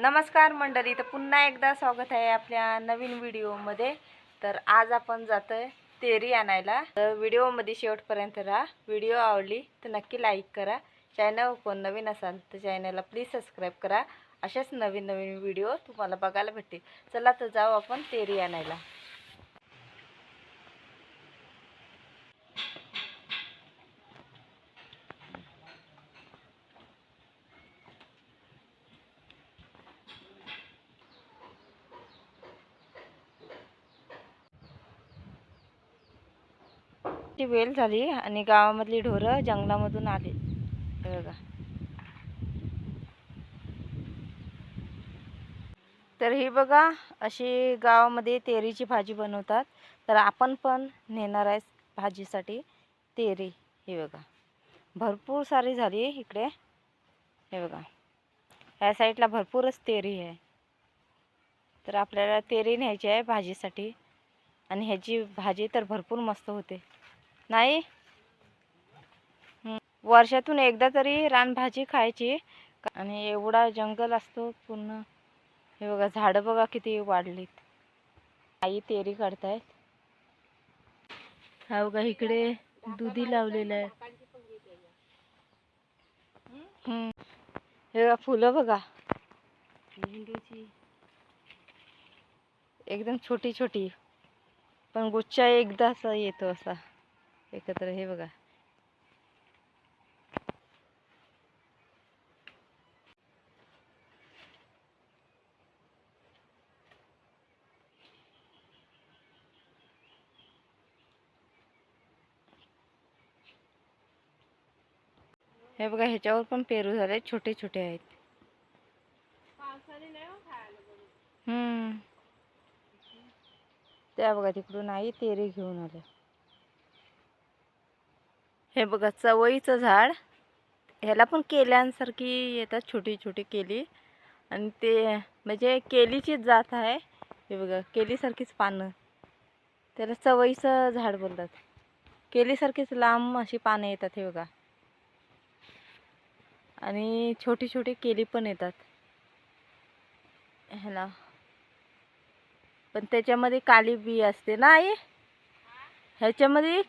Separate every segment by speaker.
Speaker 1: नमस्कार मंडळी, तर पुन्हा एकदा स्वागत आहे आपल्या नवीन व्हिडिओमध्ये। तर आज आपण जातोय तेरी आणायला। तर व्हिडिओमध्ये शेवटपर्यंत राहा। व्हिडिओ आवडली तर नक्की लाईक करा। चॅनल कोण नवीन असाल तर चॅनलला प्लीज सबस्क्राईब करा। अशाच नवीन नवीन व्हिडिओ तुम्हाला बघायला भेटतील। चला तर जाऊ आपण तेरी आणायला। ती वेल झाली आणि गावामधली ढोरं जंगलामधून आली बघा। तर ही बघा अशी गावामध्ये तेरीची भाजी बनवतात। तर आपण पण नेणार आहे भाजीसाठी तेरी। हे बघा भरपूर सारी झाली इकडे। हे बघा ह्या साईडला भरपूरच तेरी आहे। तर आपल्याला तेरी न्यायची आहे भाजीसाठी आणि ह्याची भाजी तर भरपूर मस्त होते नाही। वर्षातून एकदा तरी रानभाजी खायची आणि एवढा जंगल असतो पूर्ण। हे बघा झाडं बघा किती वाढलीत। आई तेरी काढतायत। हा बघा इकडे दुधी लावलेलं आहे। हे बघा फुलं बघा एकदम छोटी छोटी, पण गुच्छा एकदा असा येतो असा एकत्र। हे बघा हे बघा ह्याच्यावर पण पेरू झाले, छोटे छोटे आहेत। त्या बघा तिकडून आई तेरी घेऊन आले। हे बघा चवळीचं झाड, ह्याला पण केल्यांसारखी येतात छोटी छोटी केली आणि ते म्हणजे केलीचीच जात आहे। हे बघा केलीसारखीच पानं, त्याला चवळीचं झाड बोलतात। केलीसारखीच लांब अशी पानं येतात हे बघा, आणि छोटी छोटी केली पण येतात ह्याला, पण त्याच्यामध्ये काली बी असते ना आई। ह्याच्यामध्ये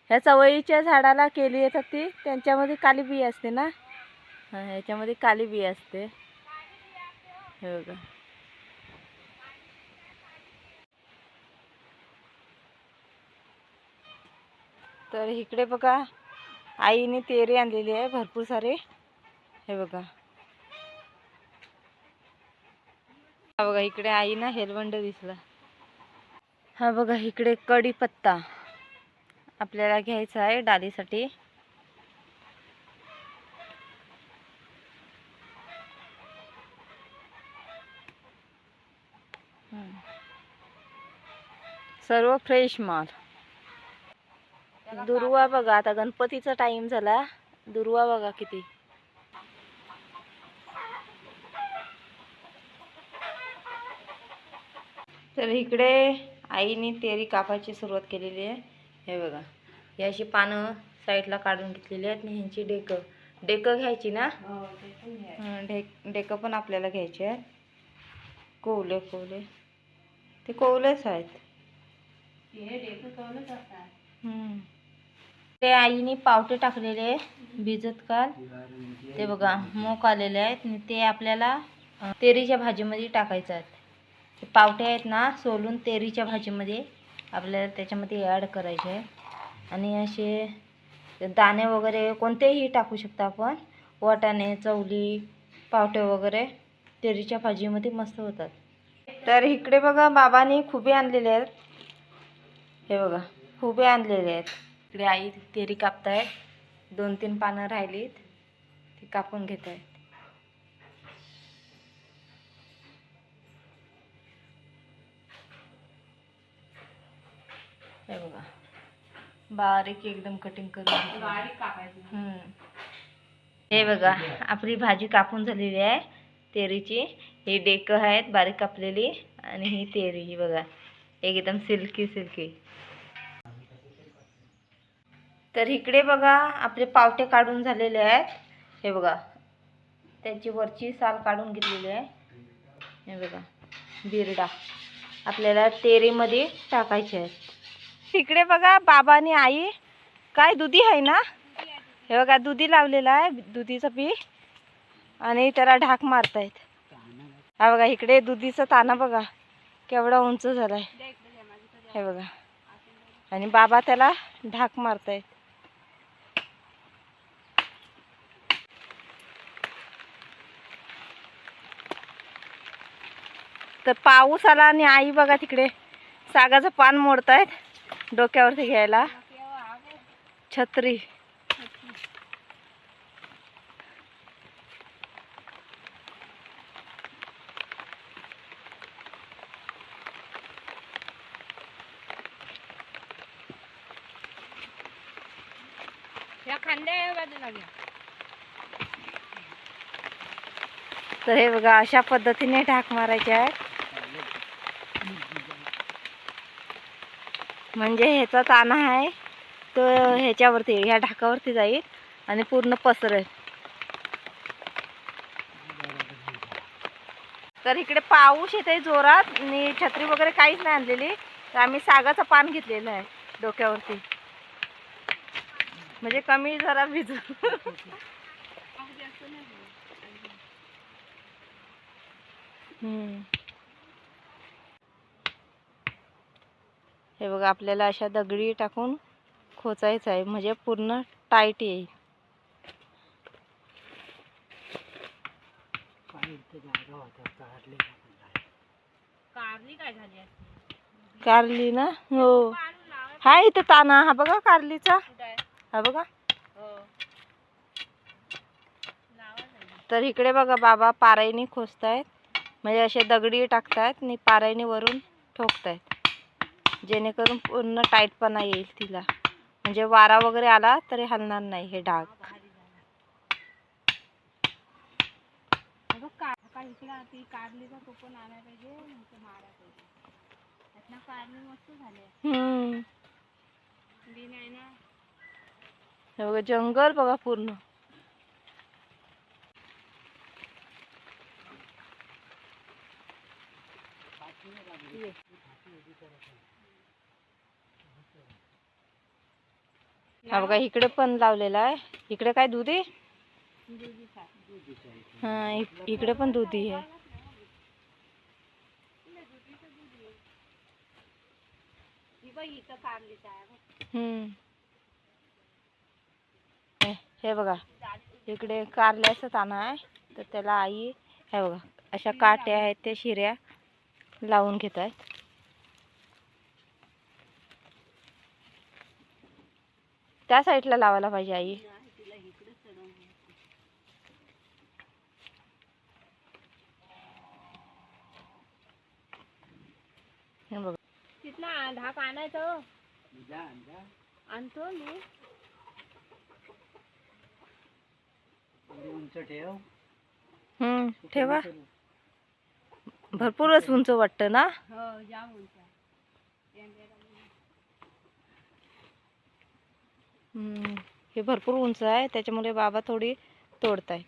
Speaker 1: ह्या चवळीच्या झाडाला केली येतात ती, त्यांच्यामध्ये काली बी असते ना। ह्याच्यामध्ये काली बी असते हे बघा। तर इकडे बघा आईने तेरी आणलेली आहे भरपूर सारे। हे बघा हा बघा इकडे आईना हेलवंड दिसला। हा बघा इकडे कढीपत्ता आपल्याला घ्यायचा आहे डाळीसाठी। सर्व फ्रेश माल। दुर्वा बघा, आता गणपतीचा टाइम झाला, दुर्वा बघा किती। तर इकडे आईने तेरी कापायची सुरुवात केलेली आहे। हे बघा ही अशी पानं साईडला काढून घेतलेली आहेत आणि ह्यांची डेकं घ्यायची ना। डेकं पण आपल्याला घ्यायचे आहेत। कोवले ते कोवलेच आहेत। ते आईने पावटे टाकलेले भिजत काल, ते बघा मोक आलेले आहेत आणि ते आपल्याला तेरीच्या भाजीमध्ये टाकायचं आहे। पावटे आहेत ना सोलून तेरीच्या भाजीमध्ये आपल्याला त्याच्यामध्ये ॲड करायचे आहे। आणि असे दाणे वगैरे कोणतेही टाकू शकता आपण, वाटाणे चवली पावटे वगैरे तेरीच्या भाजीमध्ये मस्त होतात। तर इकडे बघा बाबांनी खुबे आणलेले आहेत। हे बघा खुबे आणलेले आहेत। इकडे आई तेरी कापतायत, 2-3 पानं राहिलीत ती कापून घेत आहेत। हे बघा बारीक एकदम कटिंग करून बारीक कापायचं। हे बघा आपली भाजी कापून झालेली आहे तेरीची। ही डेकं आहेत बारीक कापलेली आणि ही तेरी ही बघा एकदम सिल्की सिल्की। तर इकडे बघा आपले पावटे काढून झालेले आहेत। हे बघा त्याची वरची साल काढून घेतलेली आहे. हे बघा बिरडा आपल्याला तेरीमध्ये टाकायचे आहे. तिकडे बघा बाबा आणि आई काय दुधी आहे ना, हे बघा दुधी लावलेला आहे, दुधीचं पीक, आणि त्याला ढाक मारतायत. हा बघा इकडे दुधीचा ताना बघा केवढा उंच झालाय, हे बघा, आणि बाबा त्याला ढाक मारतायत. तर पाऊस आला आणि आई बघा तिकडे सागाचं पान मोडतायत डोक्यावरती घ्यायला. छत्री तर हे बघा अशा पद्धतीने ढाक मारायचे आहे. म्हणजे ह्याचा ताना आहे तो ह्याच्यावरती, ह्या ढाकावरती जाईल आणि पूर्ण पसरेल. तर इकडे पाऊस येते जोरात आणि छत्री वगैरे काहीच नाही आणलेली, तर आम्ही सागाचं पान घेतलेलं आहे डोक्यावरती, म्हणजे कमी जरा भिजू. हे बघा आपल्याला अशा दगडी टाकून खोचायचं आहे, म्हणजे पूर्ण टाईट येईल. कारली ना, हो हा इथं ताना, हा बघा कारलीचा, हा बघा. तर इकडे बघा बाबा पारायणी खोचतायत, म्हणजे असे दगडी टाकतायत आणि पारायणी वरून ठोकतायत, जेणेकरून पूर्ण टाईटपणा येईल तिला, म्हणजे वारा वगैरे आला तरी हलणार नाही हे डाग. हे बघा जंगल बघा पूर्ण. हा बघा इकडे पण लावलेला आहे. इकडे काय दुधी, हा इकडे पण दुधी आहे. हे बघा इकडे कारल्याचं ताना आहे, तर त्याला आई हे बघा अशा काट्या आहेत त्या शिऱ्या लावून घेत आहेत. त्या साईडला लावायला पाहिजे आई. हे बघा तिथला ढाक आणायचं, आणतो मी. ठेवा, भरपूरच उंच वाटतं ना. हे भरपूर उंच आहे, त्याच्यामुळे बाबा थोडी तोडताय.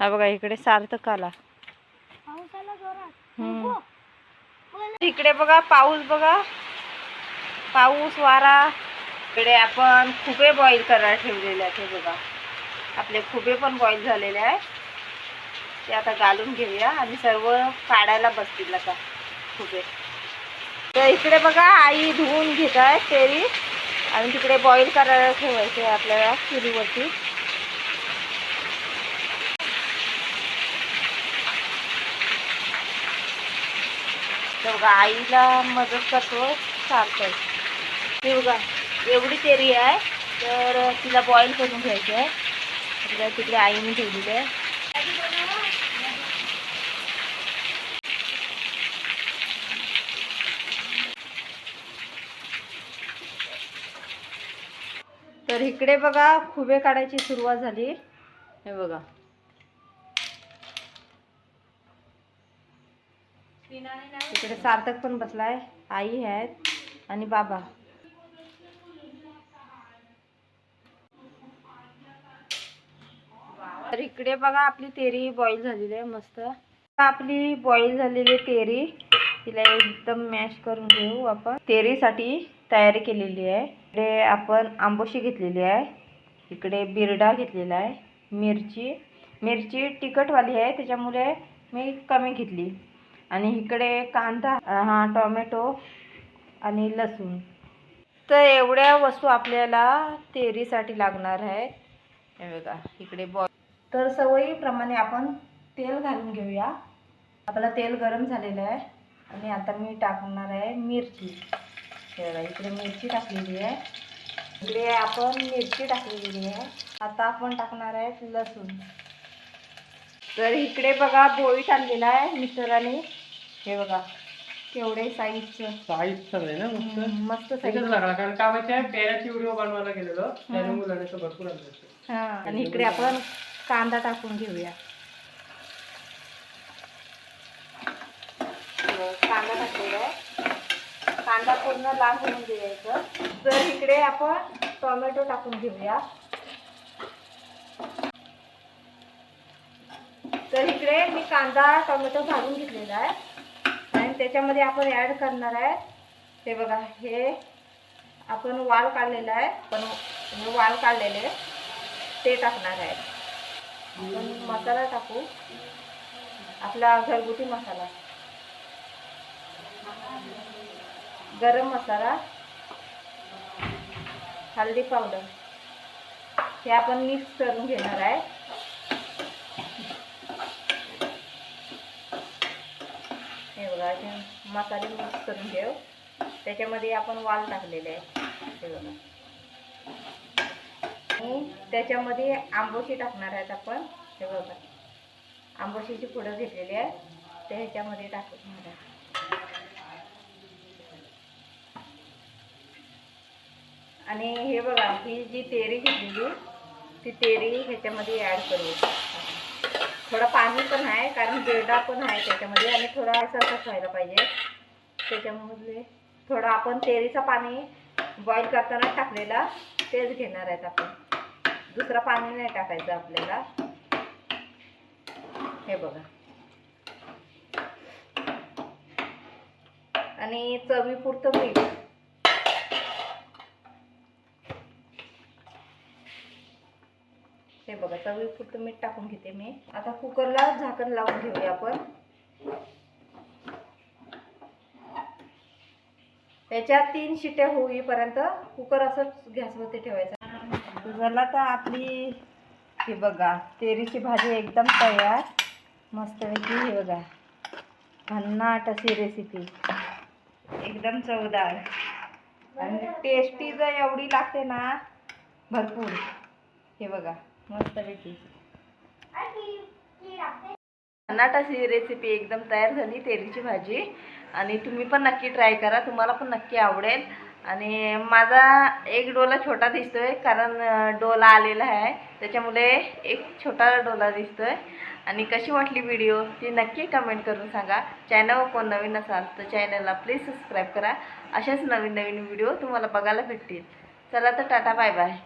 Speaker 1: हा बघा इकडे सार्थक आला. इकडे बघा पाऊस, बघा पाऊस वारा. इकडे आपण खुबे बॉईल करायला ठेवलेले आहेत. हे बघा आपले खुबे पण बॉईल झालेले आहे, ते आता घालून घेऊया आणि सर्व काढायला बसतील आता खुबे. तर इकडे बघा आई धुवून घेत आहे तेरी, आणि तिकडे बॉईल करायला ठेवायचे आपल्याला चुलीवरती. तर बघा आईला मदत करतो सार्थक. हे बघा एवढी तेरी आहे, तर तिला बॉईल करून घ्यायची आहे. आपल्याला तिकडे आईने ठेवलेली आहे. तर इकडे बघा खुबे काढायची सुरुवात झाली. हे बघा इकडे सार्थक पण बसलाय, आई आहेत. आणि बाबा. तर इकडे बघा आपली तेरी बॉईल झालेली आहे मस्त. आपली बॉईल झालेली तेरी तिला एकदम मॅश करून घेऊ आपण. तेरीसाठी तयारी केलेली आहे. इकडे आपण आंबोशी घेतलेली आहे, इकडे बिरडा घेतलेला आहे, मिरची तिखटवाली आहे त्याच्यामुळे मी कमी घेतली, आणि इकडे कांदा, टोमॅटो आणि लसूण. तर एवढ्या वस्तू आपल्याला तेरीसाठी लागणार आहे. हे बघा इकडे तर सवयीप्रमाणे आपण तेल घालून घेऊया. आपलं तेल गरम झालेलं आहे आणि आता मी टाकणार आहे मिरची. हे बघा इकडे मिरची टाकलेली आहे, इकडे आपण मिरची टाकलेली आहे. आता आपण टाकणार आहे लसूण. तर इकडे बघा बोईट आणलेला आहे मिस्टरांनी. हे बघा केवढे साईजचं
Speaker 2: आहे ना,
Speaker 1: मस्त साईज
Speaker 2: लागला. कारण का माहिती पेऱ्याची व्हिडिओ बनवायला गेलेलो त्याने मुलाने भरपूर आणलं.
Speaker 1: आणि इकडे आपण कांदा टाकून घेऊया. कांदा टाकलेला आहे, कांदा पूर्ण लाल करून द्यायचं. तर इकडे आपण टोमॅटो टाकून घेऊया. तर इकडे मी कांदा टोमॅटो भाजून घेतलेला आहे आणि त्याच्यामध्ये आपण ॲड करणार आहे. हे बघा हे आपण वाल काढलेला आहे, पण हे वाल काढलेले ते टाकणार आहे. आपण मसाला टाकू, आपला घरगुती मसाला, गरम मसाला, हळदी पावडर, हे आपण मिक्स करून घेणार आहे. हे बघा हे मसाले मिक्स करून घेऊ. त्याच्यामध्ये आपण वाल टाकलेले आहे. हे बघा आणि त्याच्यामध्ये आंबोशी टाकणार आहेत आपण. हे बघा आंबोशीची पुडं घेतलेली आहे, ते ह्याच्यामध्ये टाकणार आहे. आणि हे बघा ही जी तेरी घेतलेली ती तेरी ह्याच्यामध्ये ॲड करू. थोडं पाणी पण आहे कारण बिरडा पण आहे त्याच्यामध्ये, आणि थोडा असंच व्हायला पाहिजे. त्याच्यामध्ये थोडं आपण तेरीचं पाणी बॉईल करताना टाकलेला तेच घेणार आहेत आपण. दुसरं पाणी नाही टाकायचं आपल्याला. हे बघा आणि चवीपुरतं मीठ. हे बघा चवीपुरतं मीठ टाकून घेते मी. आता कुकरला झाकण लावून घेऊया आपण. त्याच्या 3 शिट्ट्या होईपर्यंत कुकर असंच गॅसवरती ठेवायचा. झाला तर आपली हे बघा तेरीची भाजी एकदम तयार मस्तपैकी. हे बघा भन्नाट अशी रेसिपी, एकदम चवदार आणि टेस्टी जर एवढी लागते ना भरपूर. हे बघा मस्तपैकी भन्नाट अशी रेसिपी एकदम तयार झाली तेरीची भाजी. आणि तुम्ही पण नक्की ट्राय करा, तुम्हाला पण नक्की आवडेल. आणि माझा एक डोला छोटा दिसतोय कारण डोला आलेला आहे त्याच्यामुळे एक छोटा डोला दिसतोय. आणि कशी वाटली व्हिडिओ ती नक्की कमेंट करून सांगा. चॅनलवर कोण नवीन असाल तर चॅनलला प्लीज सबस्क्राईब करा. अशाच नवीन नवीन व्हिडिओ तुम्हाला बघायला भेटतील. चला तर टाटा बाय बाय.